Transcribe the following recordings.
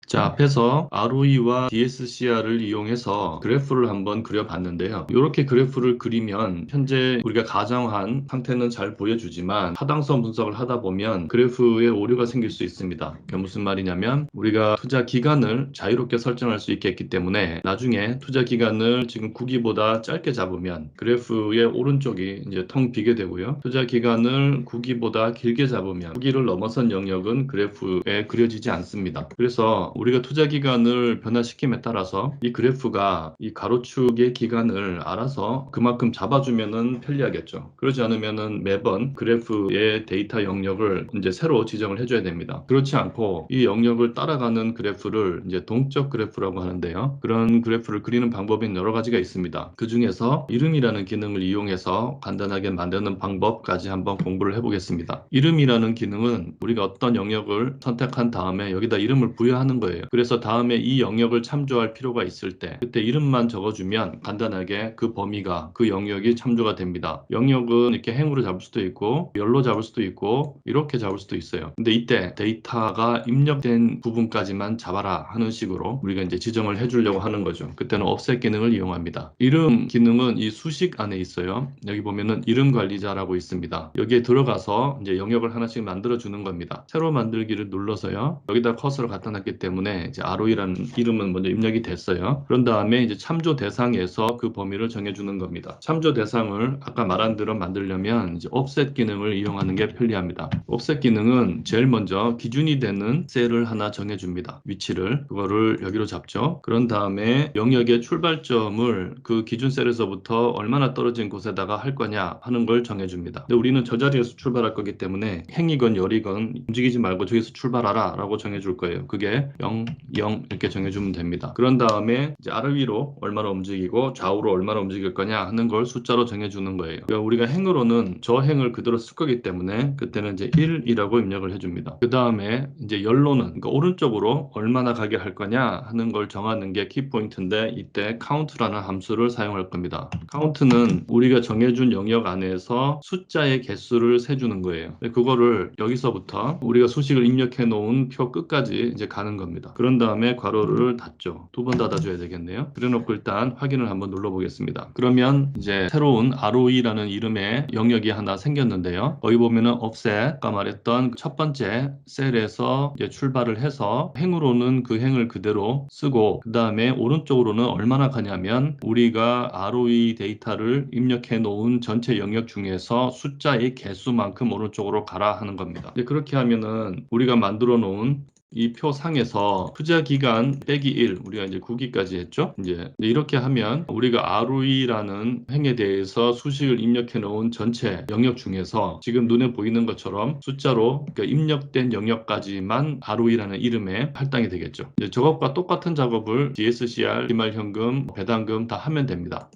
자, 앞에서 ROE와 DSCR을 이용해서 그래프를 한번 그려봤는데요. 이렇게 그래프를 그리면 현재 우리가 가정한 상태는 잘 보여주지만 타당성 분석을 하다 보면 그래프에 오류가 생길 수 있습니다. 그게 무슨 말이냐면 우리가 투자 기간을 자유롭게 설정할 수 있겠기 때문에 나중에 투자 기간을 지금 구기보다 짧게 잡으면 그래프의 오른쪽이 이제 텅 비게 되고요. 투자 기간을 구기보다 길게 잡으면 구기를 넘어선 영역은 그래프에 그려지지 않습니다. 그래서 우리가 투자 기간을 변화시킴에 따라서 이 그래프가 이 가로축의 기간을 알아서 그만큼 잡아주면은 편리하겠죠. 그러지 않으면은 매번 그래프의 데이터 영역을 이제 새로 지정을 해줘야 됩니다. 그렇지 않고 이 영역을 따라가는 그래프를 이제 동적 그래프라고 하는데요. 그런 그래프를 그리는 방법은 여러 가지가 있습니다. 그 중에서 이름이라는 기능을 이용해서 간단하게 만드는 방법까지 한번 공부를 해보겠습니다. 이름이라는 기능은 우리가 어떤 영역을 선택한 다음에 여기다 이름을 부여하는 거예요. 그래서 다음에 이 영역을 참조할 필요가 있을 때 그때 이름만 적어주면 간단하게 그 범위가 그 영역이 참조가 됩니다. 영역은 이렇게 행으로 잡을 수도 있고 열로 잡을 수도 있고 이렇게 잡을 수도 있어요. 근데 이때 데이터가 입력된 부분까지만 잡아라 하는 식으로 우리가 이제 지정을 해주려고 하는 거죠. 그때는 offset 기능을 이용합니다. 이름 기능은 이 수식 안에 있어요. 여기 보면은 이름 관리자라고 있습니다. 여기에 들어가서 이제 영역을 하나씩 만들어 주는 겁니다. 새로 만들기를 눌러서요. 여기다 커서를 갖다 놨기 때문에 이제 ROE라는 이름은 먼저 입력이 됐어요. 그런 다음에 이제 참조 대상에서 그 범위를 정해주는 겁니다. 참조 대상을 아까 말한 대로 만들려면 이제 offset 기능을 이용하는 게 편리합니다. offset 기능은 제일 먼저 기준이 되는 셀을 하나 정해줍니다. 위치를 그거를 여기로 잡죠. 그런 다음에 영역의 출발점을 그 기준 셀에서부터 얼마나 떨어진 곳에다가 할 거냐 하는 걸 정해줍니다. 근데 우리는 저 자리에서 출발할 거기 때문에 행이건 열이건 움직이지 말고 저기서 출발하라 라고 정해줄 거예요. 그게 0, 0 이렇게 정해주면 됩니다. 그런 다음에 이제 아래 위로 얼마나 움직이고 좌우로 얼마나 움직일 거냐 하는 걸 숫자로 정해주는 거예요. 그러니까 우리가 행으로는 저 행을 그대로 쓸 거기 때문에 그때는 이제 1이라고 입력을 해줍니다. 그 다음에 이제 열로는 그러니까 오른쪽으로 얼마나 가게 할 거냐 하는 걸 정하는 게 키포인트인데 이때 count라는 함수를 사용할 겁니다. count는 우리가 정해준 영역 안에서 숫자의 개수를 세주는 거예요. 그거를 여기서부터 우리가 수식을 입력해 놓은 표 끝까지 이제 가는 겁니다. 그런 다음에 괄호를 닫죠. 두 번 닫아줘야 되겠네요. 그래놓고 일단 확인을 한번 눌러보겠습니다. 그러면 이제 새로운 ROE라는 이름의 영역이 하나 생겼는데요. 거기 보면은 offset, 아까 말했던 첫 번째 셀에서 이제 출발을 해서 행으로는 그 행을 그대로 쓰고 그 다음에 오른쪽으로는 얼마나 가냐면 우리가 ROE 데이터를 입력해 놓은 전체 영역 중에서 숫자의 개수만큼 오른쪽으로 가라 하는 겁니다. 이제 그렇게 하면은 우리가 만들어 놓은 이 표 상에서 투자 기간 빼기 1 우리가 이제 9기까지 했죠. 이제 이렇게 하면 우리가 ROE라는 행에 대해서 수식을 입력해 놓은 전체 영역 중에서 지금 눈에 보이는 것처럼 숫자로 그러니까 입력된 영역까지만 ROE라는 이름에 할당이 되겠죠. 이제 저것과 똑같은 작업을 DSCR, 기말현금, 배당금 다 하면 됩니다.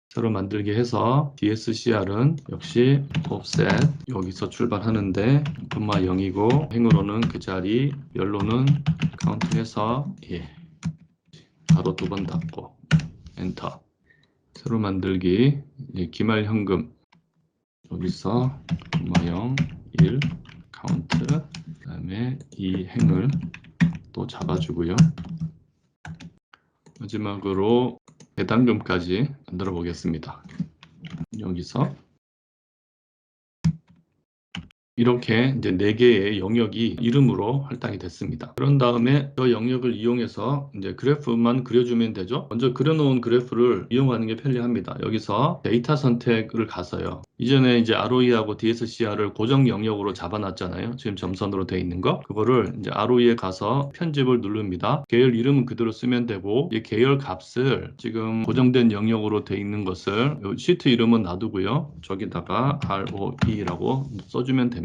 새로 만들게 해서 DSCR은 역시 offset 여기서 출발하는데 콤마 0이고 행으로는 그 자리 열로는 카운트해서 바로 두 번 닫고 엔터. 새로 만들기 기말현금 여기서 콤마 0 1 카운트 그 다음에 이 행을 또 잡아주고요. 마지막으로 배당금까지 만들어 보겠습니다. 여기서 이렇게 이제 4개의 영역이 이름으로 할당이 됐습니다. 그런 다음에 저 영역을 이용해서 이제 그래프만 그려주면 되죠. 먼저 그려놓은 그래프를 이용하는 게 편리합니다. 여기서 데이터 선택을 가서요. 이전에 이제 ROE하고 DSCR을 고정 영역으로 잡아놨잖아요. 지금 점선으로 되어 있는 거. 그거를 이제 ROE에 가서 편집을 누릅니다. 계열 이름은 그대로 쓰면 되고 이 계열 값을 지금 고정된 영역으로 되어 있는 것을 시트 이름은 놔두고요. 저기다가 ROE라고 써주면 됩니다.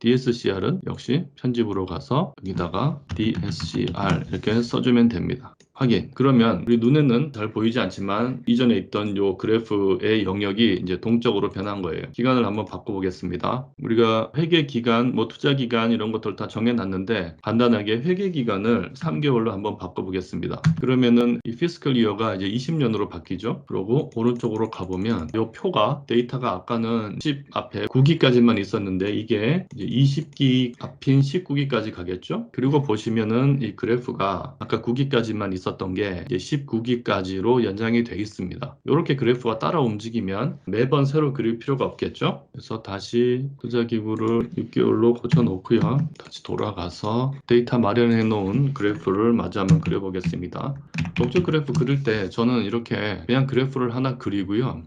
DSCR은 역시 편집으로 가서 여기다가 DSCR 이렇게 써주면 됩니다. 확인. 그러면 우리 눈에는 잘 보이지 않지만 이전에 있던 요 그래프의 영역이 이제 동적으로 변한 거예요. 기간을 한번 바꿔보겠습니다. 우리가 회계 기간, 뭐 투자 기간 이런 것들 다 정해놨는데 간단하게 회계 기간을 3개월로 한번 바꿔보겠습니다. 그러면은 이 피스컬 이어가 이제 20년으로 바뀌죠. 그리고 오른쪽으로 가보면 요 표가 데이터가 아까는 10 앞에 9기까지만 있었는데 이게 이제 20기 앞인 19기까지 가겠죠. 그리고 보시면은 이 그래프가 아까 9기까지만 있었던 게 이제 19기까지로 연장이 돼 있습니다. 이렇게 그래프가 따라 움직이면 매번 새로 그릴 필요가 없겠죠. 그래서 다시 투자기구를 6개월로 고쳐놓고요. 다시 돌아가서 데이터 마련해 놓은 그래프를 마저 한번 그려보겠습니다. 동적 그래프 그릴 때 저는 이렇게 그냥 그래프를 하나 그리고요.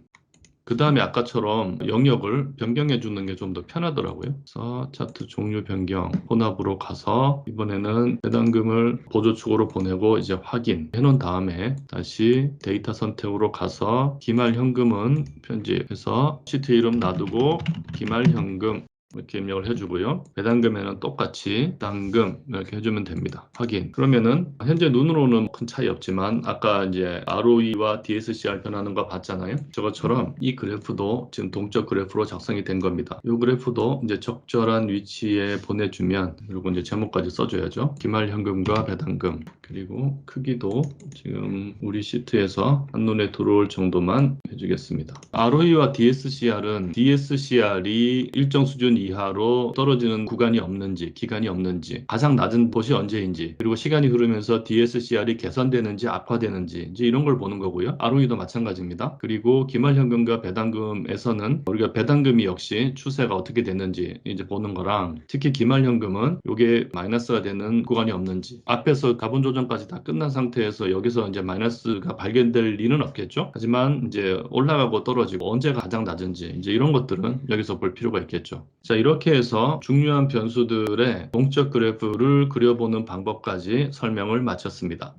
그 다음에 아까처럼 영역을 변경해 주는 게 좀 더 편하더라고요. 그래서 차트 종류 변경, 혼합으로 가서 이번에는 배당금을 보조축으로 보내고 이제 확인해 놓은 다음에 다시 데이터 선택으로 가서 기말현금은 편집해서 시트 이름 놔두고 기말현금 이렇게 입력을 해주고요. 배당금에는 똑같이 배당금 이렇게 해주면 됩니다. 확인. 그러면은 현재 눈으로는 큰 차이 없지만 아까 이제 ROE와 DSCR 변하는 거 봤잖아요. 저것처럼 이 그래프도 지금 동적 그래프로 작성이 된 겁니다. 이 그래프도 이제 적절한 위치에 보내주면 그리고 이제 제목까지 써줘야죠. 기말현금과 배당금 그리고 크기도 지금 우리 시트에서 한눈에 들어올 정도만 해주겠습니다. ROE와 DSCR은 DSCR이 일정 수준 이하로 떨어지는 구간이 없는지 기간이 없는지 가장 낮은 곳이 언제인지 그리고 시간이 흐르면서 DSCR이 개선되는지 악화되는지 이제 이런 걸 보는 거고요. ROE도 마찬가지입니다. 그리고 기말현금과 배당금에서는 우리가 배당금이 역시 추세가 어떻게 됐는지 이제 보는 거랑 특히 기말현금은 이게 마이너스가 되는 구간이 없는지 앞에서 가분 조정까지 다 끝난 상태에서 여기서 이제 마이너스가 발견될 리는 없겠죠. 하지만 이제 올라가고 떨어지고 언제가 가장 낮은지 이제 이런 것들은 여기서 볼 필요가 있겠죠. 자, 이렇게 해서 중요한 변수들의 동적 그래프를 그려보는 방법까지 설명을 마쳤습니다.